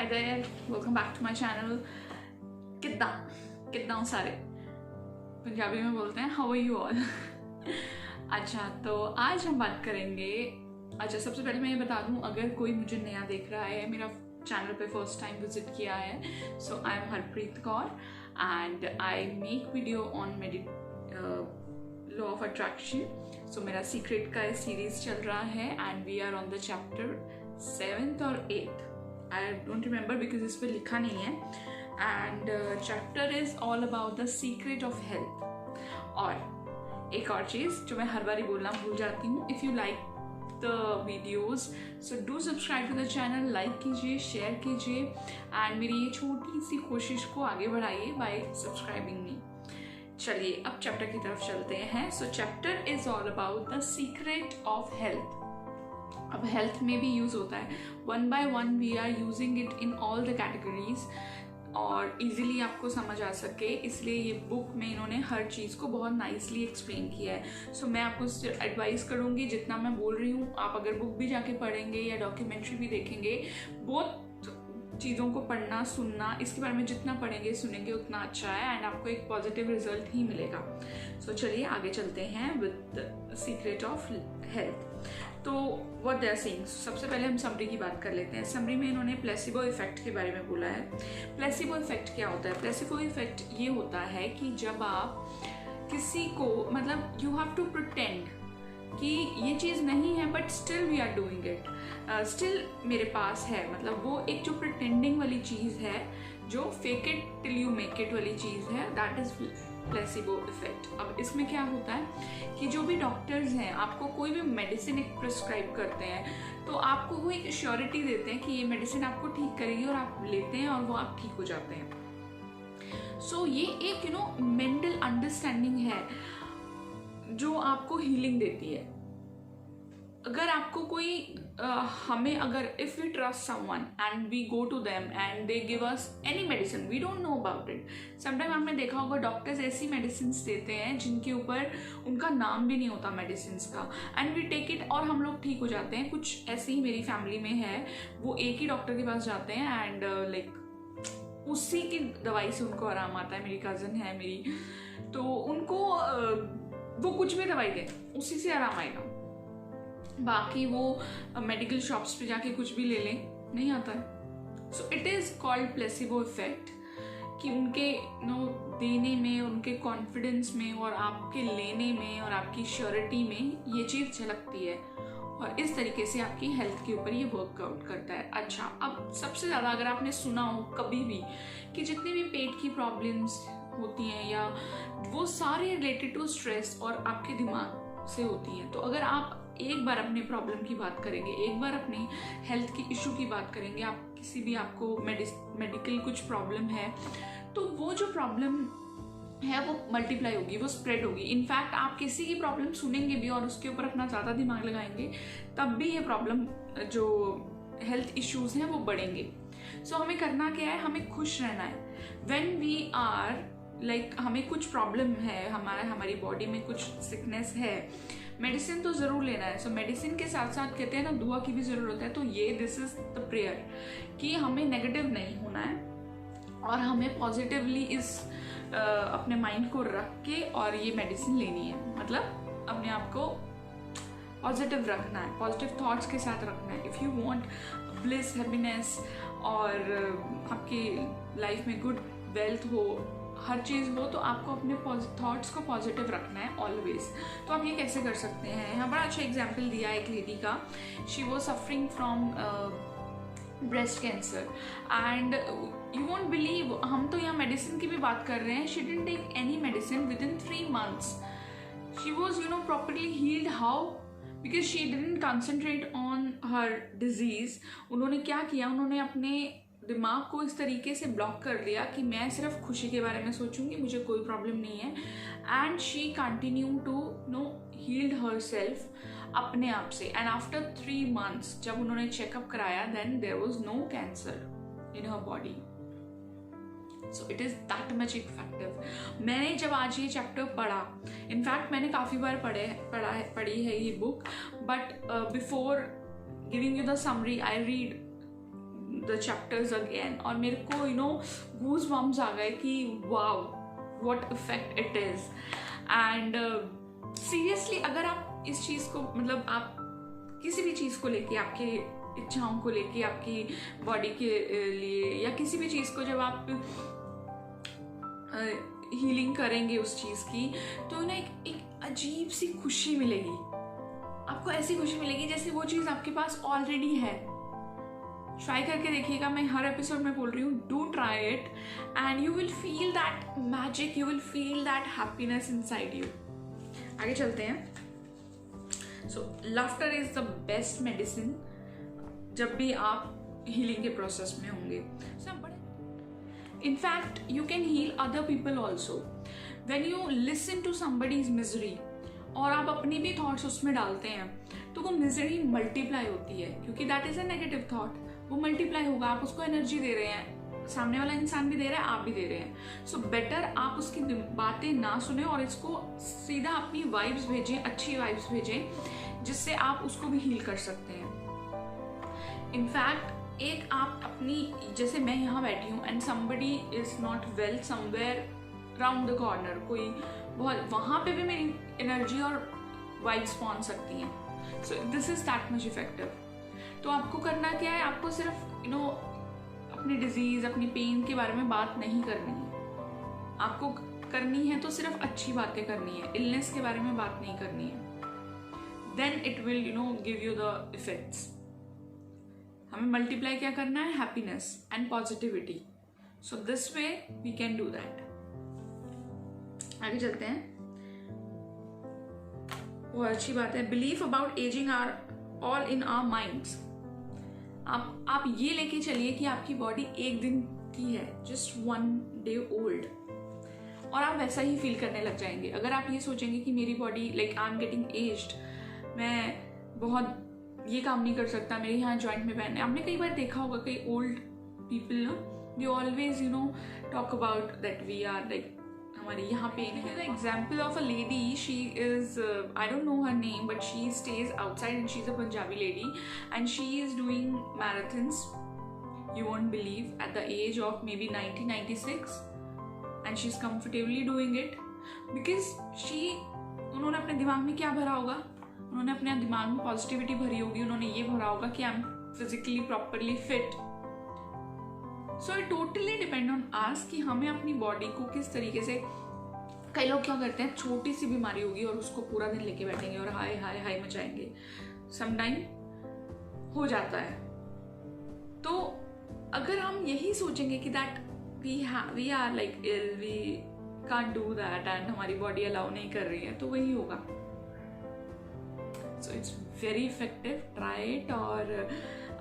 Hi there, welcome back to my channel. कितना हूँ सारे पंजाबी में बोलते हैं हाउ आर यू ऑल। अच्छा, तो आज हम बात करेंगे। अच्छा, सबसे पहले मैं ये बता दूँ, अगर कोई मुझे नया देख रहा है, मेरा चैनल पे फर्स्ट टाइम विजिट किया है, so I am Harpreet Kaur and I make video on law of attraction. So मेरा सीक्रेट का सीरीज चल रहा है and we are on the chapter 7th और 8th। I don't remember because इस पर लिखा नहीं है। And chapter is all about the secret of health. और एक और चीज़ जो मैं हर बारी बोलना भूल जाती हूँ, if you like the videos so do subscribe to the channel, like कीजिए, शेयर कीजिए एंड मेरी ये छोटी सी कोशिश को आगे बढ़ाइए बाय सब्सक्राइबिंग मी। चलिए अब चैप्टर की तरफ चलते हैं। So chapter is all about the secret of health. अब हेल्थ में भी यूज़ होता है, one by one we are using it in all the categories और इजीली आपको समझ आ सके, इसलिए ये बुक में इन्होंने हर चीज़ को बहुत नाइसली एक्सप्लेन किया है। सो मैं आपको एडवाइस करूँगी, जितना मैं बोल रही हूँ आप अगर बुक भी जाके पढ़ेंगे या डॉक्यूमेंट्री भी देखेंगे, बहुत चीज़ों को पढ़ना सुनना, इसके बारे में जितना पढ़ेंगे सुनेंगे उतना अच्छा है एंड आपको एक पॉजिटिव रिजल्ट ही मिलेगा। सो चलिए आगे चलते हैं विद सीक्रेट ऑफ हेल्थ। तो व्हाट दे आर सेइंग, सबसे पहले हम समरी की बात कर लेते हैं। समरी में इन्होंने प्लेसिबो इफेक्ट के बारे में बोला है। प्लेसिबो इफेक्ट क्या होता है? प्लेसिबो इफेक्ट ये होता है कि जब आप किसी को, मतलब यू हैव टू प्रिटेंड कि ये चीज़ नहीं है but still we are doing it, still मेरे पास है, मतलब वो एक जो प्रिटेंडिंग वाली चीज़ है, जो fake it till you make it वाली चीज़ है, दैट इज प्लेसिबो इफेक्ट। अब इसमें क्या होता है कि जो भी डॉक्टर्स हैं आपको कोई भी मेडिसिन एक प्रिस्क्राइब करते हैं तो आपको वो एक श्योरिटी देते हैं कि ये मेडिसिन आपको ठीक करेगी और आप लेते हैं और वो आप ठीक हो जाते हैं। सो ये एक मेंटल अंडरस्टैंडिंग है जो आपको हीलिंग देती है। अगर आपको कोई हमें अगर if we trust someone and we go to them and they give us any medicine, we don't know about it. Sometime आपने देखा होगा डॉक्टर्स ऐसी मेडिसिन देते हैं जिनके ऊपर उनका नाम भी नहीं होता मेडिसिन का, एंड वी टेक इट और हम लोग ठीक हो जाते हैं। कुछ ऐसे ही मेरी फैमिली में है, वो एक ही डॉक्टर के पास जाते हैं एंड लाइक उसी की दवाई से उनको आराम आता है। मेरी कज़न है मेरी, तो उनको वो कुछ भी दवाई दें उसी से आराम आएगा, बाकी वो मेडिकल शॉप्स पे जाके कुछ भी ले लें नहीं आता है। सो it is called placebo effect, कि उनके देने में, उनके कॉन्फिडेंस में और आपके लेने में और आपकी श्योरिटी में ये चीज़ झलकती है और इस तरीके से आपकी हेल्थ के ऊपर ये वर्कआउट करता है। अच्छा, अब सबसे ज़्यादा अगर आपने सुना हो कभी भी कि जितनी भी पेट की प्रॉब्लम्स होती हैं या वो सारे रिलेटेड टू स्ट्रेस और आपके दिमाग से होती हैं, तो अगर आप एक बार अपने प्रॉब्लम की बात करेंगे, एक बार अपनी हेल्थ की इशू की बात करेंगे, आप किसी भी आपको मेडिकल कुछ प्रॉब्लम है, तो वो जो प्रॉब्लम है वो मल्टीप्लाई होगी, वो स्प्रेड होगी। इनफैक्ट आप किसी की प्रॉब्लम सुनेंगे भी और उसके ऊपर अपना ज़्यादा दिमाग लगाएंगे, तब भी ये प्रॉब्लम जो हेल्थ इश्यूज हैं वो बढ़ेंगे। सो हमें करना क्या है, हमें खुश रहना है। व्हेन वी आर लाइक हमें कुछ प्रॉब्लम है, हमारी बॉडी में कुछ सिकनेस है, मेडिसिन तो ज़रूर लेना है। सो मेडिसिन के साथ साथ कहते हैं ना दुआ की भी ज़रूरत है। तो ये दिस इज़ द प्रेयर कि हमें नेगेटिव नहीं होना है और हमें पॉजिटिवली इस अपने माइंड को रख के और ये मेडिसिन लेनी है, मतलब अपने आप को पॉजिटिव रखना है, पॉजिटिव थॉट्स के साथ रखना है। If you want bliss, happiness और आपकी लाइफ में गुड वेल्थ हो, हर चीज़ हो, तो आपको अपने थॉट्स को पॉजिटिव रखना है ऑलवेज। तो आप ये कैसे कर सकते हैं? यहाँ बड़ा अच्छा एग्जाम्पल दिया एक लेडी का। She was suffering from breast cancer and you won't believe, हम तो यहाँ मेडिसिन की भी बात कर रहे हैं, she didn't take any medicine within 3 months she was properly healed. How? Because she didn't concentrate on her disease. उन्होंने क्या किया, उन्होंने अपने दिमाग को इस तरीके से ब्लॉक कर दिया कि मैं सिर्फ खुशी के बारे में सोचूंगी, मुझे कोई प्रॉब्लम नहीं है, and she continue to healed herself अपने आप से। एंड आफ्टर 3 months जब उन्होंने चेकअप कराया, then there was no cancer in her body. So it is that much effective. मैंने जब आज ये चैप्टर पढ़ा, इनफैक्ट मैंने काफ़ी बार पढ़ी है ये book, but before giving you the summary I read the chapters again और मेरे को गूज बम्स आ गए कि wow what effect it is. And seriously अगर आप इस चीज़ को मतलब आप किसी भी चीज़ को लेके, आपके इच्छाओं को लेके, आपकी बॉडी के लिए या किसी भी चीज़ को जब आप हीलिंग करेंगे उस चीज़ की, तो ना एक अजीब सी खुशी मिलेगी आपको। ऐसी खुशी मिलेगी जैसे वो चीज़ आपके पास ऑलरेडी है। ट्राई करके देखिएगा, मैं हर एपिसोड में बोल रही हूँ, do try it and you will feel that magic, you will feel that happiness inside you. आगे चलते हैं। So laughter is the best medicine जब भी आप हीलिंग के प्रोसेस में होंगे। In fact, you can heal other people also. When you listen to somebody's misery और आप अपनी भी थॉट्स उसमें डालते हैं तो वो मिजरी मल्टीप्लाई होती है, क्योंकि that is a negative thought, वो मल्टीप्लाई होगा। आप उसको एनर्जी दे रहे हैं, सामने वाला इंसान भी दे रहा है, आप भी दे रहे हैं। सो बेटर आप उसकी बातें ना सुने और इसको सीधा अपनी वाइब्स भेजें, अच्छी वाइब्स भेजें, जिससे आप उसको भी हील कर सकते हैं। इनफैक्ट एक आप अपनी, जैसे मैं यहाँ बैठी हूँ and somebody is not well somewhere round the corner, कोई बहुत, वहाँ पे भी मेरी एनर्जी और वाइब्स पहुँच सकती हैं। So this is that much effective. तो आपको करना क्या है, आपको सिर्फ अपनी डिजीज, अपनी पेन के बारे में बात नहीं करनी है। आपको करनी है तो सिर्फ अच्छी बातें करनी है, इलनेस के बारे में बात नहीं करनी है। Then it will give you the effects. हमें मल्टीप्लाई क्या करना है, happiness and positivity. So this way we can do that. आगे चलते हैं। बहुत अच्छी बात है, believe about ageing are all in our minds. आप ये लेके चलिए कि आपकी बॉडी एक दिन की है, जस्ट 1 day ओल्ड, और आप वैसा ही फील करने लग जाएंगे। अगर आप ये सोचेंगे कि मेरी body like I am getting aged, मैं बहुत ये काम नहीं कर सकता, मेरे यहाँ जॉइंट में पेन है। आपने कई बार देखा होगा कई ओल्ड पीपल ना, they always talk about that we are like हमारे यहाँ पेन है। The example of a lady, she is I don't know her name but she stays outside and she is a Punjabi lady and she is doing marathons, you won't believe, at the age of maybe 1996, and she's comfortably doing it because उन्होंने अपने दिमाग में क्या भरा होगा, उन्होंने अपने दिमाग में पॉजिटिविटी भरी होगी, उन्होंने ये भरा होगा कि I am physically properly fit. So it totally depend on us कि हमें अपनी बॉडी को किस तरीके से, कई लोग क्या करते हैं, छोटी सी बीमारी होगी और उसको पूरा दिन लेके बैठेंगे और हाय हाय हाय मचाएंगे, समटाइम हो जाता है। तो अगर हम यही सोचेंगे कि that we are like ill, we can't do that and हमारी बॉडी अलाउ नहीं कर रही है, तो वही होगा। So it's very effective, try it. और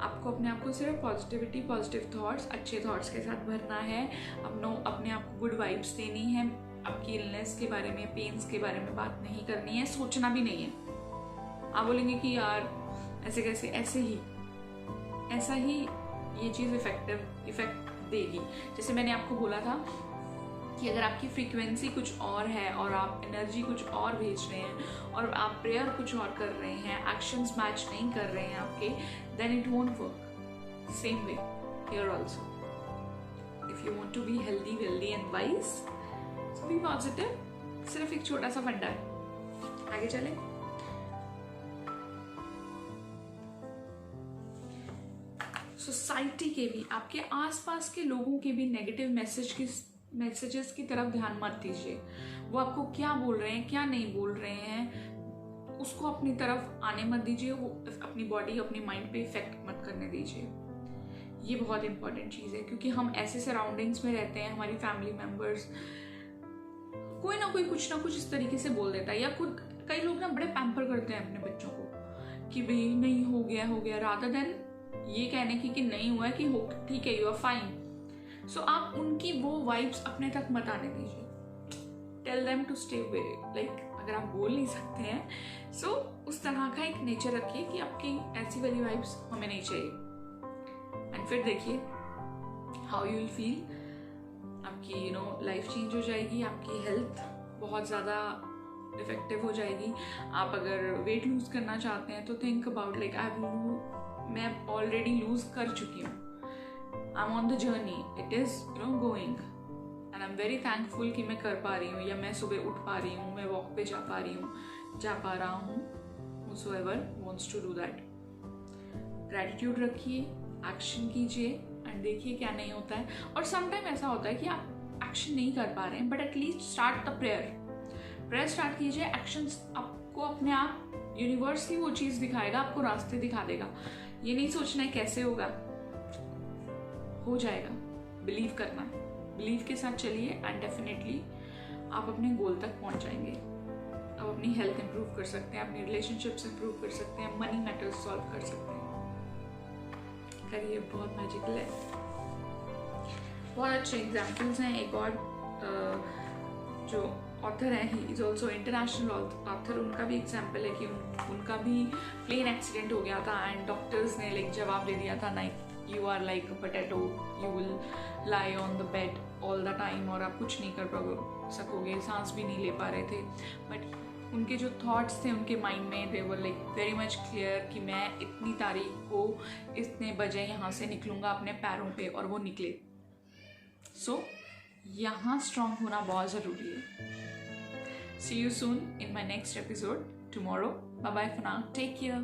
आपको अपने आप को सिर्फ पॉजिटिविटी, पॉजिटिव थॉट्स, अच्छे थॉट्स के साथ भरना है, अपने आप को गुड वाइब्स देनी है, आपकी इलनेस के बारे में, पेन्स के बारे में बात नहीं करनी है, सोचना भी नहीं है। आप बोलेंगे कि यार ऐसे कैसे, ऐसा ही ये चीज़ इफेक्ट देगी। जैसे मैंने आपको बोला था कि अगर आपकी फ्रीक्वेंसी कुछ और है और आप एनर्जी कुछ और भेज रहे हैं और आप प्रेयर कुछ और कर रहे हैं, एक्शंस मैच नहीं कर रहे हैं आपके, then it won't work. Same way here also, if you want to be healthy, wealthy and wise, so be positive. सिर्फ एक छोटा सा फंडा है। आगे चले। सोसाइटी के भी, आपके आसपास के लोगों के भी नेगेटिव मैसेजेस की तरफ ध्यान मत दीजिए। वो आपको क्या बोल रहे हैं, क्या नहीं बोल रहे हैं, उसको अपनी तरफ आने मत दीजिए। वो अपनी बॉडी, अपनी माइंड पे इफेक्ट मत करने दीजिए। ये बहुत इंपॉर्टेंट चीज़ है, क्योंकि हम ऐसे सराउंडिंग्स में रहते हैं, हमारी फैमिली मेम्बर्स कोई ना कोई कुछ ना कुछ इस तरीके से बोल देता है, या खुद कई लोग ना बड़े पैम्पर करते हैं अपने बच्चों को कि भाई नहीं हो गया, रादर देन ये कहने की कि नहीं हुआ है कि हो ठीक है, यू आर फाइन। सो आप उनकी वो वाइब्स अपने तक मत आने दीजिए। Tell them to stay away. Like अगर आप बोल नहीं सकते हैं, सो उस तरह का एक नेचर रखिए कि आपकी ऐसी वाली वाइब्स हमें नहीं चाहिए। एंड फिर देखिए हाउ यू विल फील। आपकी लाइफ चेंज हो जाएगी, आपकी हेल्थ बहुत ज़्यादा इफेक्टिव हो जाएगी। आप अगर वेट लूज करना चाहते हैं तो थिंक अबाउट लाइक मैं ऑलरेडी लूज कर चुकी हूँ, I am on the journey, it is going, and I am very thankful कि मैं कर पा रही हूँ, या मैं सुबह उठ पा रही हूँ, मैं वॉक पे जा पा रहा हूँ, whosoever wants to do that. Gratitude रखिए, एक्शन कीजिए एंड देखिए क्या नहीं होता है. और समटाइम ऐसा होता है कि आप एक्शन नहीं कर पा रहे हैं, but at least start the prayer start कीजिए. एक्शन आपको अपने आप यूनिवर्स ही वो चीज़ दिखाएगा, आपको रास्ते दिखा देगा. ये नहीं सोचना है कैसे होगा, हो जाएगा. बिलीव करना, बिलीव के साथ चलिए एंड डेफिनेटली आप अपने गोल तक पहुंच जाएंगे. आप अपनी हेल्थ इंप्रूव कर सकते हैं, अपनी रिलेशनशिप्स इंप्रूव कर सकते हैं, मनी मैटर्स सॉल्व कर सकते हैं. करिए, बहुत मैजिकल है. बहुत अच्छे एग्जाम्पल्स हैं. एक और जो ऑथर है, he is also international author, उनका भी एग्जाम्पल है कि उनका भी प्लेन एक्सीडेंट हो गया था एंड डॉक्टर्स ने लाइक जवाब दे दिया था, like you are like a potato, you will lie on the bed all the time, और आप कुछ नहीं कर सकोगे, सांस भी नहीं ले पा रहे थे. बट उनके जो थॉट्स थे उनके माइंड में, they were like very much clear कि मैं इतनी तारीख को इतने बजे यहाँ से निकलूँगा अपने पैरों पे, और वो निकले. सो यहाँ स्ट्रांग होना बहुत ज़रूरी है. See you soon in my next episode tomorrow. Bye bye for now. Take care.